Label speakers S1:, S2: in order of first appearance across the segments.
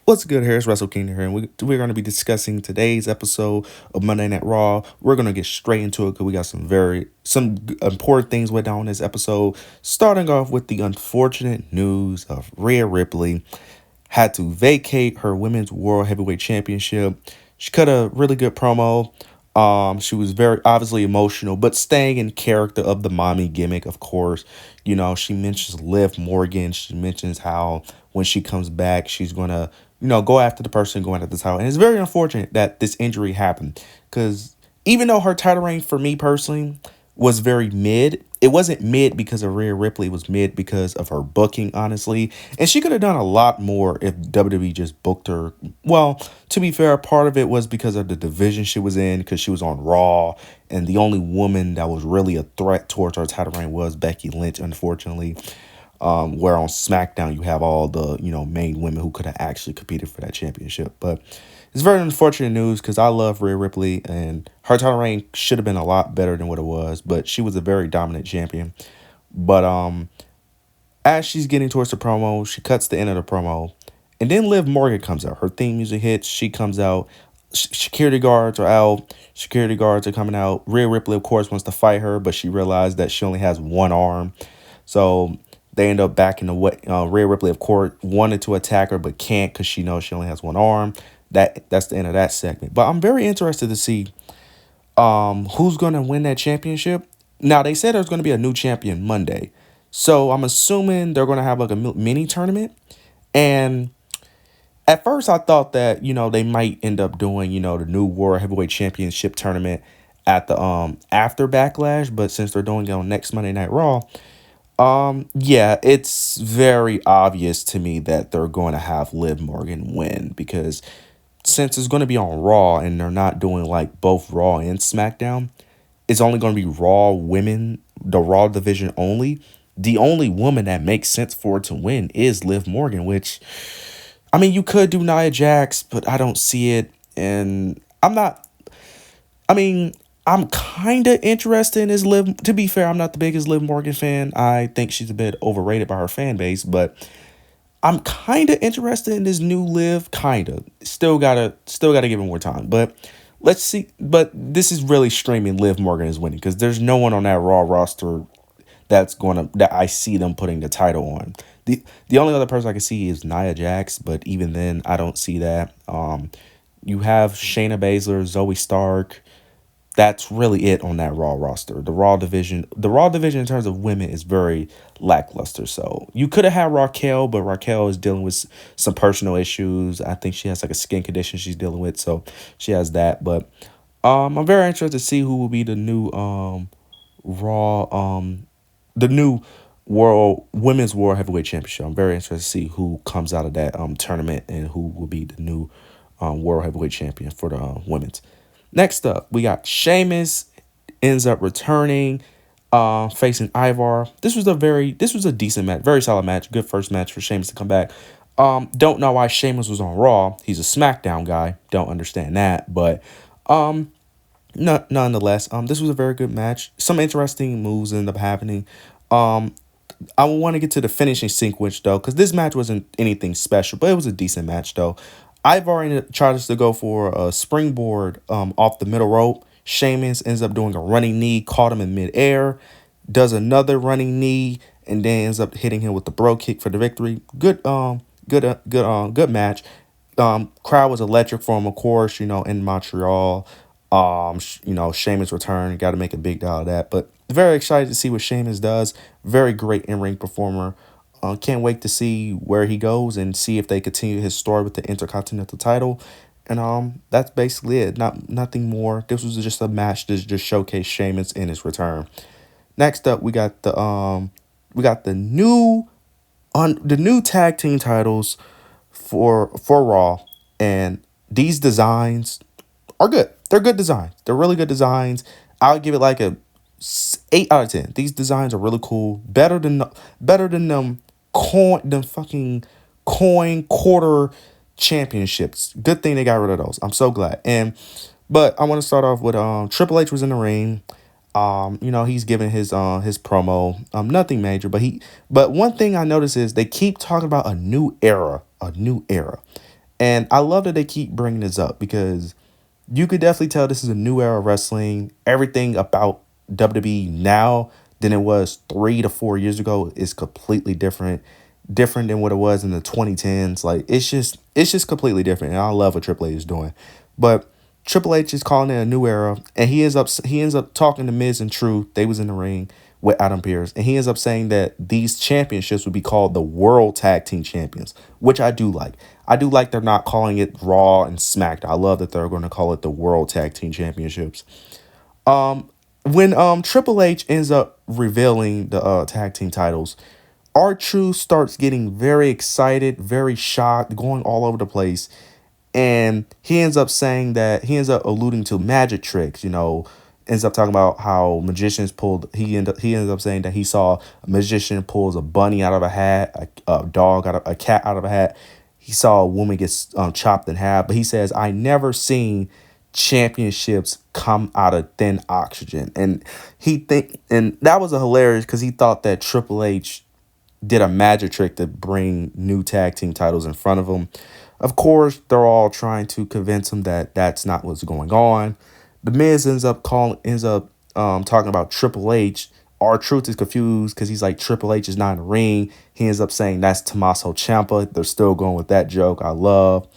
S1: What's good, Harris Russell King here, and we're going to be discussing today's episode of Monday Night Raw. We're going to get straight into it because we got some important things went down in this episode. Starting off with the unfortunate news of Rhea Ripley had to vacate her Women's World Heavyweight Championship. She cut a really good promo. She was very obviously emotional, but staying in character of the mommy gimmick, of course. She mentions Liv Morgan. She mentions how when she comes back, she's gonna, go after the person going at the title. And it's very unfortunate that this injury happened. Because even though her title reign for me personally was very mid, it wasn't mid because of Rhea Ripley. It was mid because of her booking, honestly. And she could have done a lot more if WWE just booked her. Well, to be fair, part of it was because of the division she was in, because she was on Raw. And the only woman that was really a threat towards her title reign was Becky Lynch, unfortunately. Where on SmackDown you have all the main women who could have actually competed for that championship. But it's very unfortunate news because I love Rhea Ripley and her title reign should have been a lot better than what it was. But she was a very dominant champion. But as she's getting towards the promo, she cuts the end of the promo, and then Liv Morgan comes out. Her theme music hits. She comes out. Security guards are out. Security guards are coming out. Rhea Ripley, of course, wants to fight her, but she realized that she only has one arm. So they end up backing away. Rhea Ripley, of course, wanted to attack her, but can't because she knows she only has one arm. That's the end of that segment. But I'm very interested to see who's going to win that championship. Now, they said there's going to be a new champion Monday. So I'm assuming they're going to have like a mini tournament. And at first I thought that, they might end up doing, the new World Heavyweight Championship tournament at the after Backlash, but since they're doing it on next Monday Night Raw, yeah, it's very obvious to me that they're going to have Liv Morgan win because since it's going to be on Raw and they're not doing like both Raw and SmackDown, it's only going to be Raw women, the Raw division only. The only woman that makes sense for it to win is Liv Morgan, which, I mean, you could do Nia Jax, but I don't see it. And I'm not, I mean, I'm kind of interested in this Liv. To be fair, I'm not the biggest Liv Morgan fan. I think she's a bit overrated by her fan base, but I'm kind of interested in this new Liv. Kind of. Still gotta give him more time. But let's see. But this is really streaming Liv Morgan is winning because there's no one on that Raw roster that I see them putting the title on. The only other person I can see is Nia Jax, but even then I don't see that. You have Shayna Baszler, Zoe Stark. That's really it on that Raw roster. The Raw division in terms of women is very lackluster. So you could have had Raquel, but Raquel is dealing with some personal issues. I think she has like a skin condition she's dealing with, so she has that. But I'm very interested to see who will be the new Raw the new Women's World Heavyweight Championship. I'm very interested to see who comes out of that tournament and who will be the new World Heavyweight Champion for the women's. Next up, we got Sheamus ends up returning, facing Ivar. This was a decent match, very solid match, good first match for Sheamus to come back. Don't know why Sheamus was on Raw. He's a SmackDown guy. Don't understand that, but no, nonetheless, this was a very good match. Some interesting moves ended up happening. I want to get to the finishing sequence though, because this match wasn't anything special, but it was a decent match though. Ivar tries to go for a springboard off the middle rope. Sheamus ends up doing a running knee, caught him in midair, does another running knee, and then ends up hitting him with the bro kick for the victory. Good match. Crowd was electric for him, of course. In Montreal. Sheamus return. Got to make a big deal of that. But very excited to see what Sheamus does. Very great in-ring performer. Can't wait to see where he goes and see if they continue his story with the Intercontinental title. And that's basically it. Nothing more. This was just a match to just showcase Sheamus in his return. Next up, we got the new tag team titles for Raw, and these designs are good. They're good designs. They're really good designs. I would give it like a 8 out of 10. These designs are really cool. Better than them fucking coin quarter championships. Good thing they got rid of those. I'm so glad. But I want to start off with Triple H was in the ring. He's giving his promo. Nothing major, but one thing I notice is they keep talking about a new era. And I love that they keep bringing this up because you could definitely tell this is a new era of wrestling. Everything about WWE now than it was 3 to 4 years ago is completely different than what it was in the 2010s. Like it's just completely different, and I love what Triple H is doing. But Triple H is calling it a new era, and he ends up talking to Miz and Truth. They was in the ring with Adam Pearce, and he ends up saying that these championships would be called the World Tag Team Champions, which I do like. I do like they're not calling it Raw and SmackDown. I love that they're going to call it the World Tag Team Championships. When Triple H ends up revealing the tag team titles, R-Truth starts getting very excited, very shocked, going all over the place. And he ends up alluding to magic tricks, ends up talking about how magicians pulled, he ends up saying that he saw a magician pulls a bunny out of a hat, a cat out of a hat. He saw a woman get chopped in half, but he says, I never seen championships come out of thin oxygen. And that was a hilarious because he thought that Triple H did a magic trick to bring new tag team titles in front of him. Of course, they're all trying to convince him that that's not what's going on. The Miz ends up talking about Triple H. R-Truth is confused because he's like, Triple H is not in the ring. He ends up saying that's Tommaso Ciampa. They're still going with that joke. I love.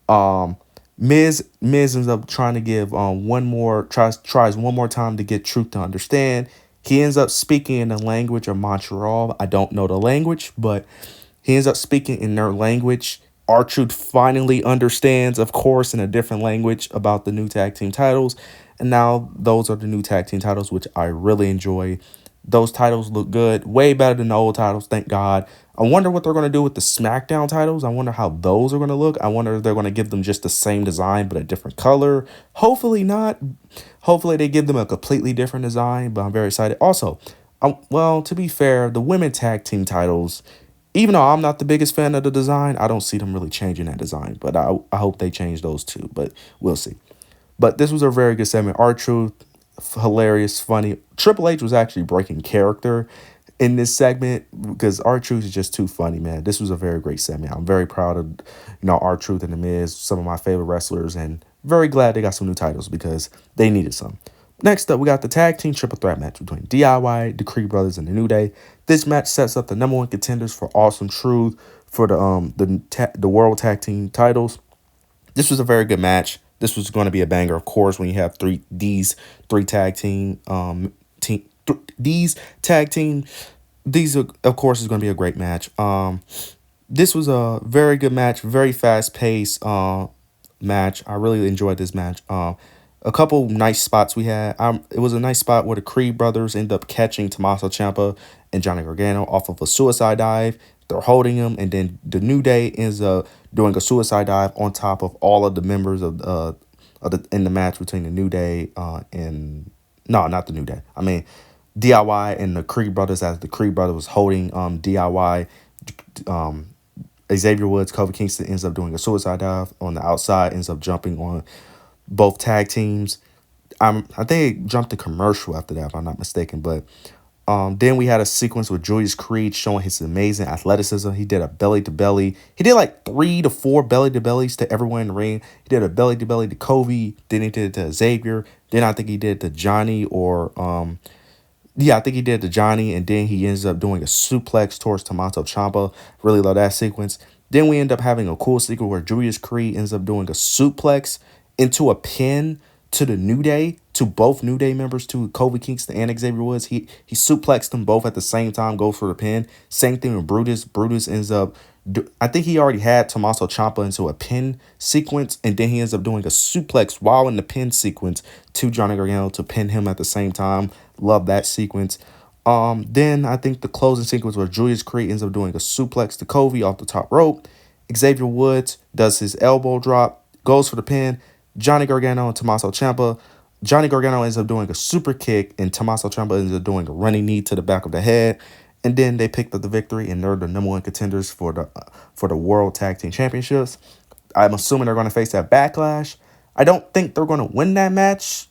S1: Um, Miz ends up trying to give tries one more time to get Truth to understand. He ends up speaking in the language of Montreal. I don't know the language, but he ends up speaking in their language. R-Truth finally understands, of course, in a different language about the new tag team titles. And now those are the new tag team titles, which I really enjoy. Those titles look good, way better than the old titles, thank God. I wonder what they're going to do with the SmackDown titles. I wonder how those are going to look. I wonder if they're going to give them just the same design but a different color. Hopefully not. Hopefully they give them a completely different design, but I'm very excited. Also, well, to be fair, the women tag team titles, even though I'm not the biggest fan of the design, I don't see them really changing that design. But I hope they change those too, but we'll see. But this was a very good segment. R-Truth, hilarious, funny. Triple H was actually breaking character in this segment because R-Truth is just too funny, man. This was a very great segment. I'm very proud of, R-Truth and The Miz, some of my favorite wrestlers, and very glad they got some new titles because they needed some. Next up, we got the tag team triple threat match between DIY, the Creed Brothers, and the New Day. This match sets up the number one contenders for Awesome Truth for the World Tag Team titles. This was a very good match. This was going to be a banger, of course, when you have these tag team these tag team. These are, of course, is going to be a great match. This was a very good match, very fast paced match. I really enjoyed this match. A couple nice spots we had. It was a nice spot where the Creed brothers end up catching Tommaso Ciampa and Johnny Gargano off of a suicide dive. They're holding him, and then the New Day ends up doing a suicide dive on top of all of the members in the match between the New Day and no, not the New Day. I mean DIY and the Creed brothers, as the Creed brother was holding DIY. Xavier Woods, Kofi Kingston ends up doing a suicide dive on the outside, ends up jumping on both tag teams. I think they jumped the commercial after that, if I'm not mistaken. But then we had a sequence with Julius Creed showing his amazing athleticism. He did a belly to belly. He did like 3 to 4 belly to bellies to everyone in the ring. He did a belly to belly to Kobe. Then he did it to Xavier. Then I think he did it to Johnny I think he did it to Johnny, and then he ends up doing a suplex towards Tommaso Ciampa. Really love that sequence. Then we end up having a cool sequence where Julius Creed ends up doing a suplex into a pin to the New Day, to both New Day members, to Kofi Kingston and Xavier Woods. He suplexed them both at the same time, goes for the pin. Same thing with Brutus. Brutus ends up, I think he already had Tommaso Ciampa into a pin sequence, and then he ends up doing a suplex while in the pin sequence to Johnny Gargano to pin him at the same time. Love that sequence. Then I think the closing sequence where Julius Creed ends up doing a suplex to Kofi off the top rope. Xavier Woods does his elbow drop, goes for the pin. Johnny Gargano and Tommaso Ciampa. Johnny Gargano ends up doing a super kick, and Tommaso Ciampa ends up doing a running knee to the back of the head. And then they picked up the victory, and they're the number one contenders for the World Tag Team Championships. I'm assuming they're going to face that Backlash. I don't think they're going to win that match.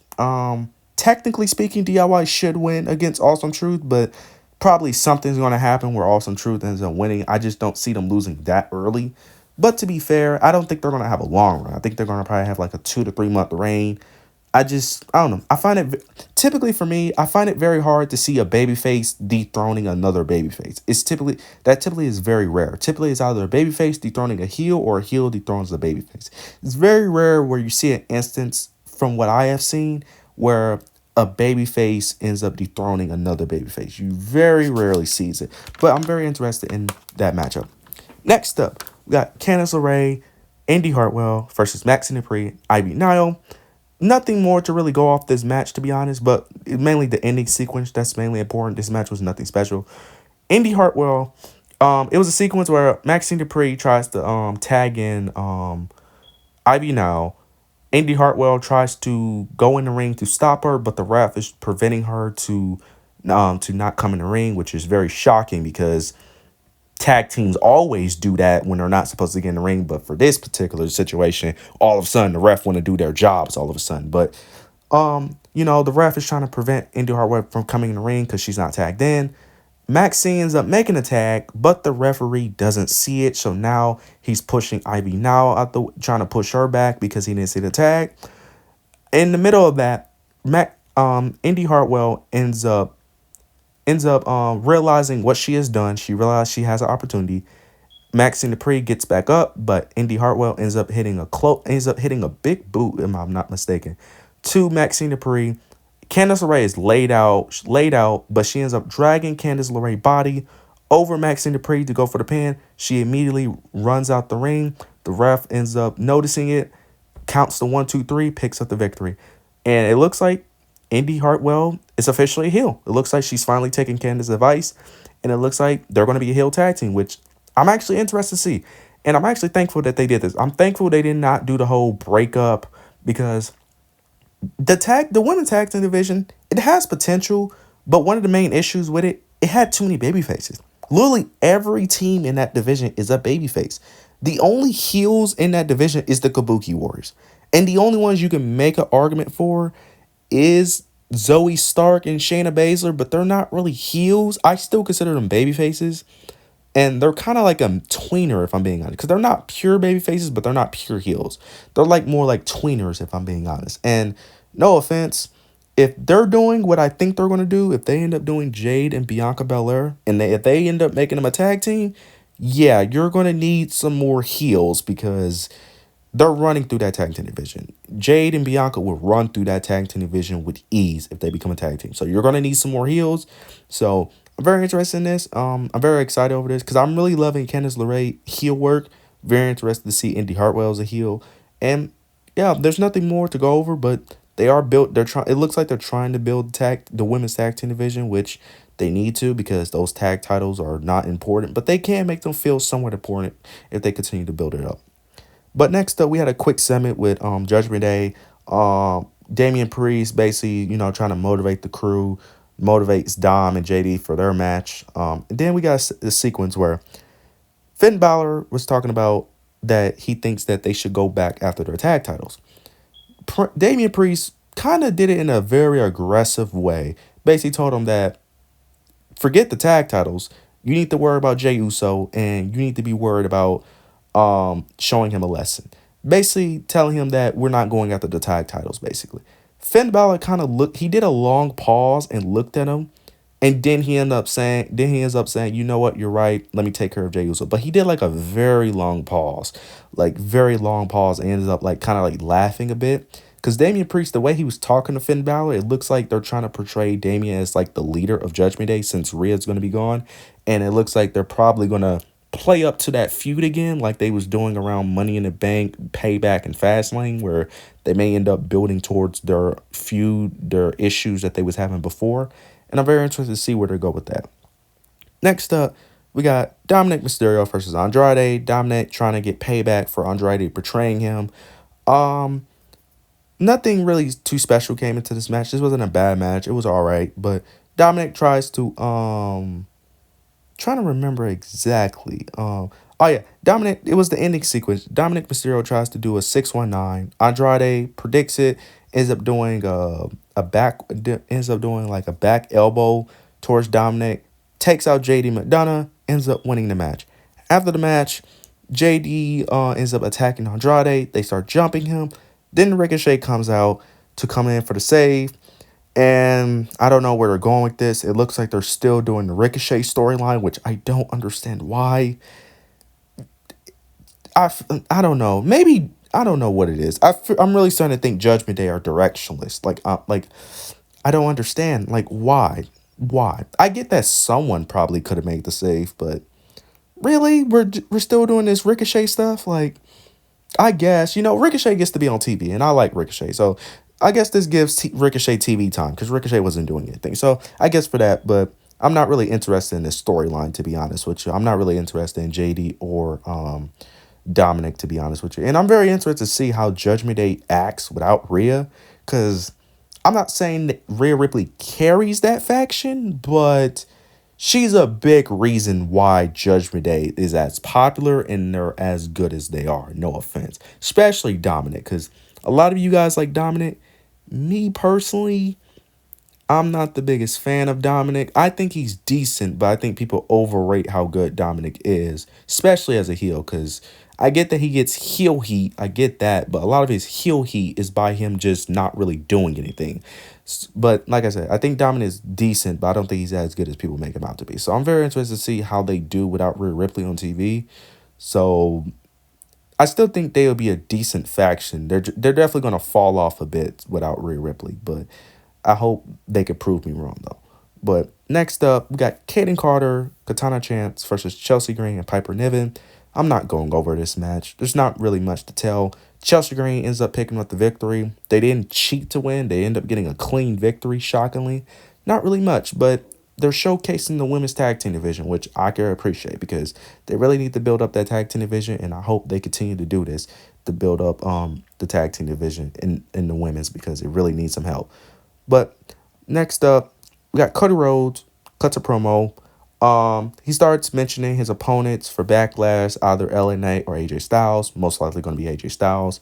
S1: Technically speaking, DIY should win against Awesome Truth, but probably something's going to happen where Awesome Truth ends up winning. I just don't see them losing that early. But to be fair, I don't think they're going to have a long run. I think they're going to probably have like a 2 to 3 month reign. I don't know. I find it typically for me, I find it very hard to see a babyface dethroning another babyface. Typically is very rare. Typically, it's either a babyface dethroning a heel or a heel dethrones a babyface. It's very rare where you see an instance from what I have seen where a babyface ends up dethroning another babyface. You very rarely sees it, but I'm very interested in that matchup. Next up, we got Candice LeRae, Indi Hartwell versus Maxine Dupree, Ivy Nile. Nothing more to really go off this match, to be honest, but mainly the ending sequence that's mainly important. This match was nothing special. Indi Hartwell, it was a sequence where Maxine Dupree tries to tag in Ivy Nile. Indi Hartwell tries to go in the ring to stop her, but the ref is preventing her to not come in the ring, which is very shocking because tag teams always do that when they're not supposed to get in the ring. But for this particular situation, all of a sudden the ref want to do their jobs all of a sudden. But the ref is trying to prevent Indi Hartwell from coming in the ring because she's not tagged in. Maxine ends up making a tag, but the referee doesn't see it. So now he's pushing Ivy now trying to push her back because he didn't see the tag. In the middle of that, Indi Hartwell ends up realizing what she has done. She realized she has an opportunity. Maxine Dupree gets back up, but Indi Hartwell ends up hitting a big boot, if I'm not mistaken, to Maxine Dupree. Candice LeRae is laid out, but she ends up dragging Candice LeRae's body over Maxine Dupree to go for the pin. She immediately runs out the ring. The ref ends up noticing it, counts the 1, 2, 3, picks up the victory. And it looks like Indi Hartwell is officially a heel. It looks like she's finally taking Candice's advice, and it looks like they're going to be a heel tag team, which I'm actually interested to see. And I'm actually thankful that they did this. I'm thankful they did not do the whole breakup because the women's tag team division, it has potential, but one of the main issues with it had too many baby faces. Literally every team in that division is a babyface. The only heels in that division is the Kabuki Warriors. And the only ones you can make an argument for is Zoe Stark and Shayna Baszler, but they're not really heels. I still consider them baby faces. And they're kind of like a tweener, if I'm being honest. Because they're not pure baby faces, but they're not pure heels. They're like more like tweeners, if I'm being honest. And no offense, if they're doing what I think they're going to do, if they end up doing Jade and Bianca Belair, and if they end up making them a tag team, yeah, you're going to need some more heels because they're running through that tag team division. Jade and Bianca will run through that tag team division with ease if they become a tag team. So you're going to need some more heels. So I'm very interested in this. I'm very excited over this because I'm really loving Candice LeRae heel work. Very interested to see Indi Hartwell as a heel. And yeah, there's nothing more to go over, but they are built. It looks like they're trying to build the women's tag team division, which they need to because those tag titles are not important, but they can make them feel somewhat important if they continue to build it up. But next up, we had a quick segment with Judgment Day. Damian Priest basically, trying to motivate the crew, motivates Dom and JD for their match. And then we got a sequence where Finn Balor was talking about that he thinks that they should go back after their tag titles. Damian Priest kind of did it in a very aggressive way. Basically told him that forget the tag titles. You need to worry about Jey Uso, and you need to be worried about showing him a lesson. Basically telling him that we're not going after the tag titles, basically. Finn Balor kind of he did a long pause and looked at him, and then he ends up saying, you know what, you're right, let me take care of Jey Uso. But he did like a very long pause, and ended up like kind of like laughing a bit. Because Damian Priest, the way he was talking to Finn Balor, it looks like they're trying to portray Damian as like the leader of Judgment Day since Rhea's going to be gone. And it looks like they're probably going to play up to that feud again like they was doing around Money in the Bank, Payback, and Fastlane, where they may end up building towards their feud, their issues that they was having before. And I'm very interested to see where they go with that. Next up, we got Dominic Mysterio versus Andrade. Dominic trying to get payback for Andrade betraying him. Nothing really too special came into this match. This wasn't a bad match. It was all right. But Dominic tries to trying to remember exactly. Dominic, it was the ending sequence. Dominic Mysterio tries to do a 619. Andrade predicts it, ends up doing like a back elbow towards Dominic, takes out JD McDonough, ends up winning the match. After the match, JD ends up attacking Andrade. They start jumping him. Then Ricochet comes out to come in for the save. And I don't know where they're going with this. It looks like they're still doing the Ricochet storyline, which I don't understand why. I don't know. Maybe I don't know what it is. I'm really starting to think Judgment Day are directionless. Like I don't understand. Like why? Why? I get that someone probably could have made the save, but really, we're still doing this Ricochet stuff. Like I guess Ricochet gets to be on TV, and I like Ricochet, so I guess this gives Ricochet TV time because Ricochet wasn't doing anything. So I guess for that, but I'm not really interested in this storyline to be honest with you. I'm not really interested in JD or Dominic, to be honest with you. And I'm very interested to see how Judgment Day acts without Rhea, because I'm not saying that Rhea Ripley carries that faction, but she's a big reason why Judgment Day is as popular and they're as good as they are. No offense. Especially Dominic, because a lot of you guys like Dominic. Me personally, I'm not the biggest fan of Dominic. I think he's decent, but I think people overrate how good Dominic is, especially as a heel, because I get that he gets heel heat. I get that, but a lot of his heel heat is by him just not really doing anything. But like I said, I think Dominic is decent, but I don't think he's as good as people make him out to be. So I'm very interested to see how they do without Rhea Ripley on TV. So I still think they'll be a decent faction. They're definitely going to fall off a bit without Rhea Ripley, but I hope they could prove me wrong, though. But next up, we got Kaden Carter, Katana Chance versus Chelsea Green and Piper Niven. I'm not going over this match. There's not really much to tell. Chelsea Green ends up picking up the victory. They didn't cheat to win. They end up getting a clean victory, shockingly. Not really much, but they're showcasing the women's tag team division, which I can appreciate because they really need to build up that tag team division, and I hope they continue to do this to build up the tag team division in the women's because it really needs some help. But next up, we got Cody Rhodes, cuts a promo. He starts mentioning his opponents for Backlash, either LA Knight or AJ Styles. Most likely going to be AJ Styles.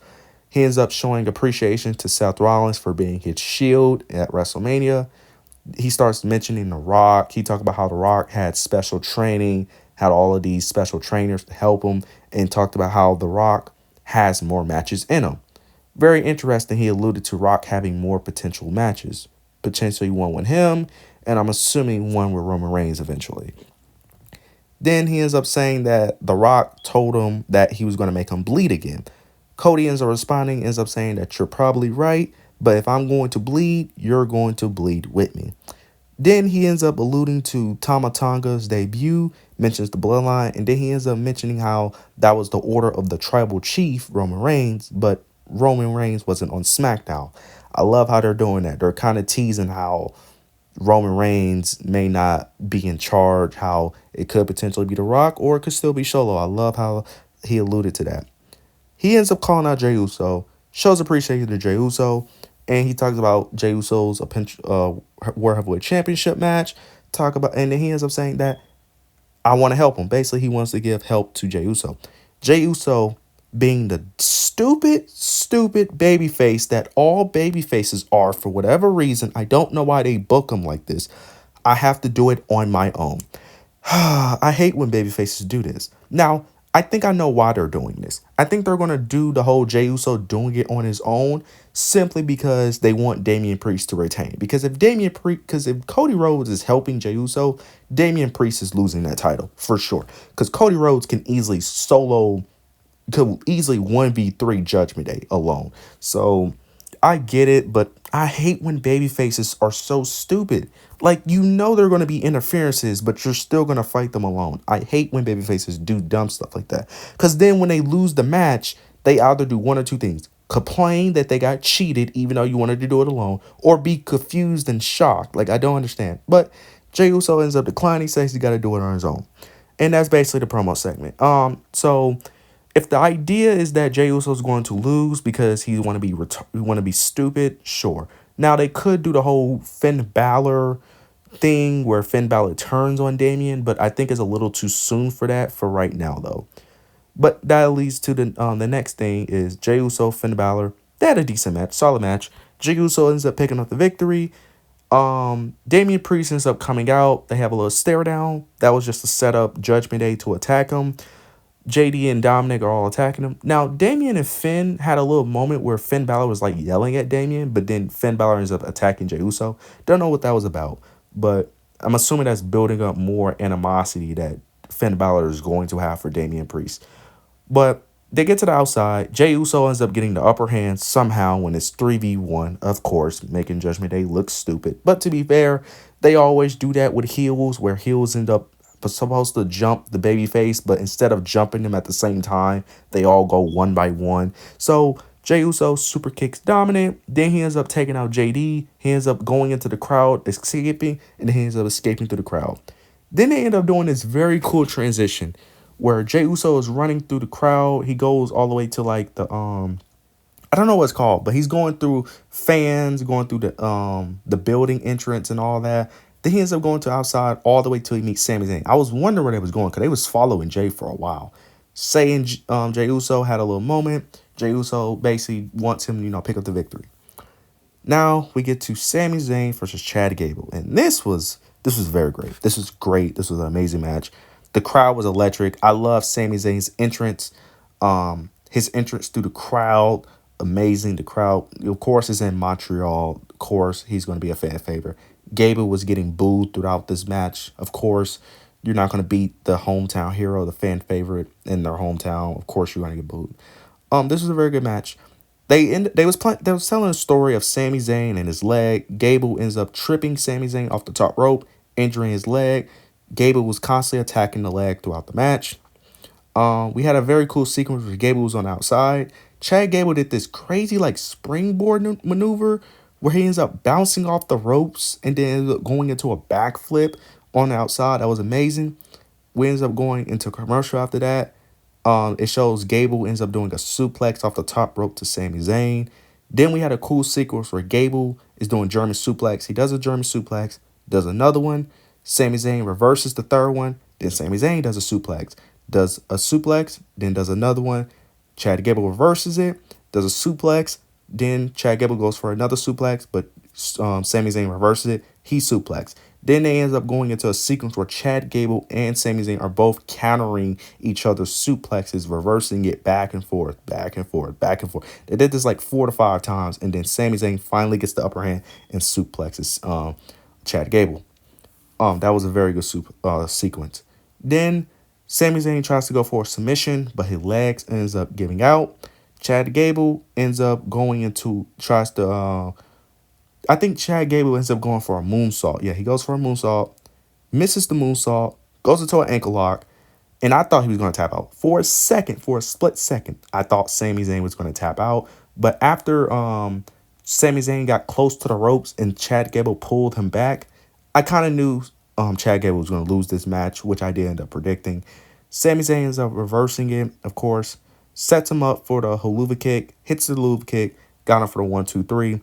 S1: He ends up showing appreciation to Seth Rollins for being his shield at WrestleMania. He starts mentioning The Rock. He talked about how The Rock had special training, had all of these special trainers to help him, and talked about how The Rock has more matches in him. Very interesting, he alluded to Rock having more potential matches. Potentially one with him, and I'm assuming one with Roman Reigns eventually. Then he ends up saying that The Rock told him that he was going to make him bleed again. Cody ends up responding, ends up saying that you're probably right, but if I'm going to bleed, you're going to bleed with me. Then he ends up alluding to Tama Tonga's debut, mentions the bloodline, and then he ends up mentioning how that was the order of the tribal chief, Roman Reigns, but Roman Reigns wasn't on SmackDown. I love how they're doing that. They're kind of teasing how Roman Reigns may not be in charge, how it could potentially be The Rock, or it could still be Solo. I love how he alluded to that. He ends up calling out Jey Uso, shows appreciation to Jey Uso, and he talks about Jey Uso's World Heavyweight Championship match. And then he ends up saying that I want to help him. Basically, he wants to give help to Jey Uso. Jey Uso being the stupid babyface that all babyfaces are for whatever reason. I don't know why they book him like this. I have to do it on my own. I hate when babyfaces do this. Now, I think I know why they're doing this. I think they're going to do the whole Jey Uso doing it on his own simply because they want Damian Priest to retain. Because if Cody Rhodes is helping Jey Uso, Damian Priest is losing that title for sure. Because Cody Rhodes could easily 1v3 Judgment Day alone. So I get it, but I hate when babyfaces are so stupid. Like, they're going to be interferences, but you're still going to fight them alone. I hate when babyfaces do dumb stuff like that. Because then when they lose the match, they either do one or two things. Complain that they got cheated even though you wanted to do it alone, or be confused and shocked. Like, I don't understand. But Jey Uso ends up declining, says he got to do it on his own. And that's basically the promo segment. So if the idea is that Jey Uso is going to lose because he want to be stupid, sure. Now they could do the whole Finn Balor thing where Finn Balor turns on Damian, but I think it's a little too soon for that for right now though. But that leads to the next thing is Jey Uso, Finn Balor. They had a decent match, solid match. Jey Uso ends up picking up the victory. Damian Priest ends up coming out. They have a little stare down. That was just to set up Judgment Day to attack him. JD and Dominic are all attacking him. Now, Damian and Finn had a little moment where Finn Balor was like yelling at Damian, but then Finn Balor ends up attacking Jey Uso. Don't know what that was about, but I'm assuming that's building up more animosity that Finn Balor is going to have for Damian Priest. But they get to the outside. Jey Uso ends up getting the upper hand somehow when it's 3v1, of course, making Judgment Day look stupid. But to be fair, they always do that with heels, where heels end up supposed to jump the baby face, but instead of jumping them at the same time, they all go one by one. So Jey Uso super kicks Dominant. Then he ends up taking out JD. He ends up going into the crowd, escaping, and then he ends up escaping through the crowd. Then they end up doing this very cool transition where Jey Uso is running through the crowd. He goes all the way to like the I don't know what it's called, but he's going through fans, going through the building entrance and all that. Then he ends up going to outside all the way till he meets Sami Zayn. I was wondering where they was going because they was following Jay for a while. Saying Jey Uso had a little moment. Jey Uso basically wants him, pick up the victory. Now we get to Sami Zayn versus Chad Gable, and this was very great. This was great. This was an amazing match. The crowd was electric. I love Sami Zayn's entrance. His entrance through the crowd, amazing. The crowd, of course, is in Montreal. Of course, he's going to be a fan favorite. Gable was getting booed throughout this match. Of course, you're not going to beat the hometown hero, the fan favorite in their hometown. Of course, you're going to get booed. This was a very good match. They was telling a story of Sami Zayn and his leg. Gable ends up tripping Sami Zayn off the top rope, injuring his leg. Gable was constantly attacking the leg throughout the match. We had a very cool sequence where Gable was on the outside. Chad Gable did this crazy like springboard maneuver where he ends up bouncing off the ropes and then ends up going into a backflip on the outside. That was amazing. We ends up going into a commercial after that. It shows Gable ends up doing a suplex off the top rope to Sami Zayn. Then we had a cool sequence where Gable is doing German suplex. He does a German suplex, does another one. Sami Zayn reverses the third one. Then Sami Zayn does a suplex. Does a suplex, then does another one. Chad Gable reverses it, does a suplex. Then Chad Gable goes for another suplex, but Sami Zayn reverses it. He suplex. Then they end up going into a sequence where Chad Gable and Sami Zayn are both countering each other's suplexes, reversing it back and forth, back and forth, back and forth. They did this like 4 to 5 times, and then Sami Zayn finally gets the upper hand and suplexes Chad Gable. That was a very good sequence. Then Sami Zayn tries to go for a submission, but his legs ends up giving out. Chad Gable ends up I think Chad Gable ends up going for a moonsault. Yeah, he goes for a moonsault, misses the moonsault, goes into an ankle lock, and I thought he was going to tap out. For a split second, I thought Sami Zayn was going to tap out. But after Sami Zayn got close to the ropes and Chad Gable pulled him back, I kind of knew Chad Gable was going to lose this match, which I did end up predicting. Sami Zayn ends up reversing it, of course, sets him up for the haluva kick, hits the haluva kick, got him for the 1, 2, 3.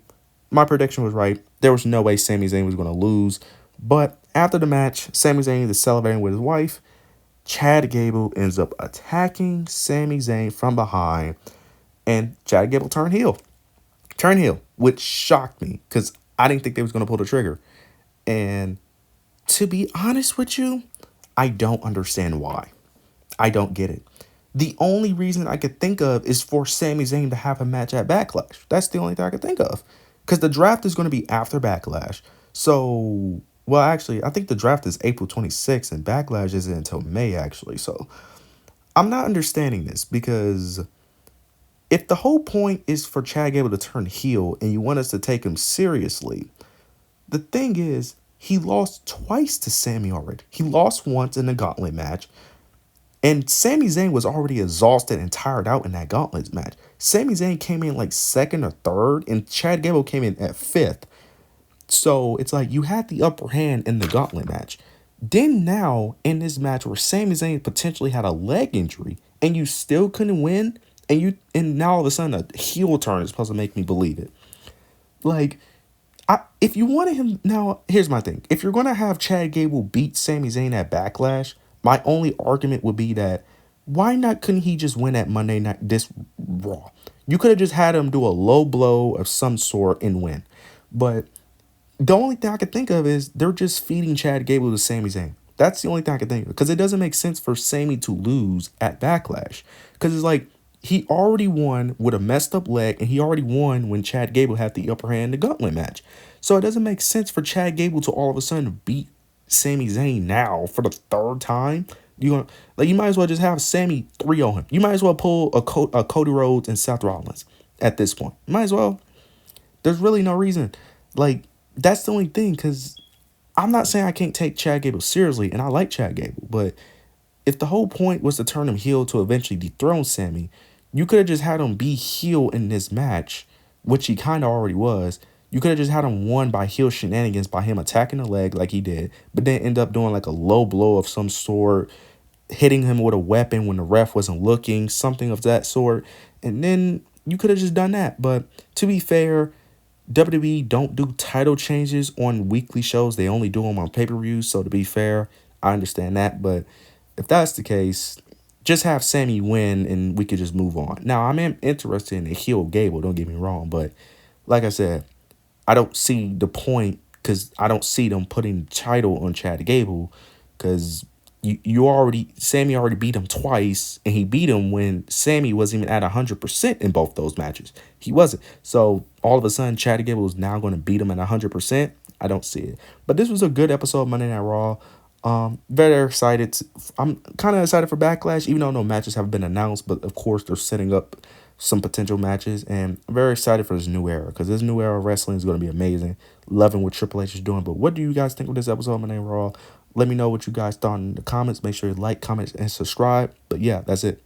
S1: My prediction was right. There was no way Sami Zayn was going to lose. But after the match, Sami Zayn is celebrating with his wife. Chad Gable ends up attacking Sami Zayn from behind. And Chad Gable turned heel. Which shocked me because I didn't think they was going to pull the trigger. And to be honest with you, I don't understand why. I don't get it. The only reason I could think of is for Sami Zayn to have a match at Backlash. That's the only thing I could think of. Because the draft is going to be after Backlash. So, well, actually, I think the draft is April 26th and Backlash isn't until May, actually. So, I'm not understanding this because if the whole point is for Chad Gable to turn heel and you want us to take him seriously, the thing is, he lost twice to Sami already. He lost once in the gauntlet match. And Sami Zayn was already exhausted and tired out in that gauntlet match. Sami Zayn came in like second or third, and Chad Gable came in at fifth. So it's like you had the upper hand in the gauntlet match. Then now in this match where Sami Zayn potentially had a leg injury and you still couldn't win, and now all of a sudden a heel turn is supposed to make me believe it. Like, if you wanted him now, here's my thing. If you're gonna have Chad Gable beat Sami Zayn at Backlash, my only argument would be that why not couldn't he just win at Monday Night this Raw? You could have just had him do a low blow of some sort and win. But the only thing I could think of is they're just feeding Chad Gable to Sami Zayn. That's the only thing I can think of. Because it doesn't make sense for Sami to lose at Backlash. Because it's like, he already won with a messed up leg, and he already won when Chad Gable had the upper hand in the gauntlet match. So it doesn't make sense for Chad Gable to all of a sudden beat Sami Zayn now for the third time. You might as well just have Sami 3-0 him. You might as well pull a Cody Rhodes and Seth Rollins at this point. Might as well. There's really no reason. Like, that's the only thing, because I'm not saying I can't take Chad Gable seriously, and I like Chad Gable, but if the whole point was to turn him heel to eventually dethrone Sami, you could have just had him be heel in this match, which he kind of already was. You could have just had him won by heel shenanigans by him attacking the leg like he did, but then end up doing like a low blow of some sort, hitting him with a weapon when the ref wasn't looking, something of that sort. And then you could have just done that. But to be fair, WWE don't do title changes on weekly shows. They only do them on pay-per-views. So to be fair, I understand that. But if that's the case, just have Sami win and we could just move on. Now, I am interested in a heel Gable, don't get me wrong. But like I said, I don't see the point, because I don't see them putting the title on Chad Gable, because Sami already beat him twice, and he beat him when Sami wasn't even at 100% in both those matches. He wasn't. So all of a sudden, Chad Gable is now going to beat him at 100%. I don't see it. But this was a good episode of Monday Night Raw. Very excited. I'm kind of excited for Backlash, even though no matches have been announced. But of course, they're setting up some potential matches, and I'm very excited for this new era, because this new era of wrestling is going to be amazing. Loving what Triple H is doing. But what do you guys think of this episode of Monday Night Raw? Let me know what you guys thought in the comments. Make sure you like, comment, and subscribe. But yeah, that's it.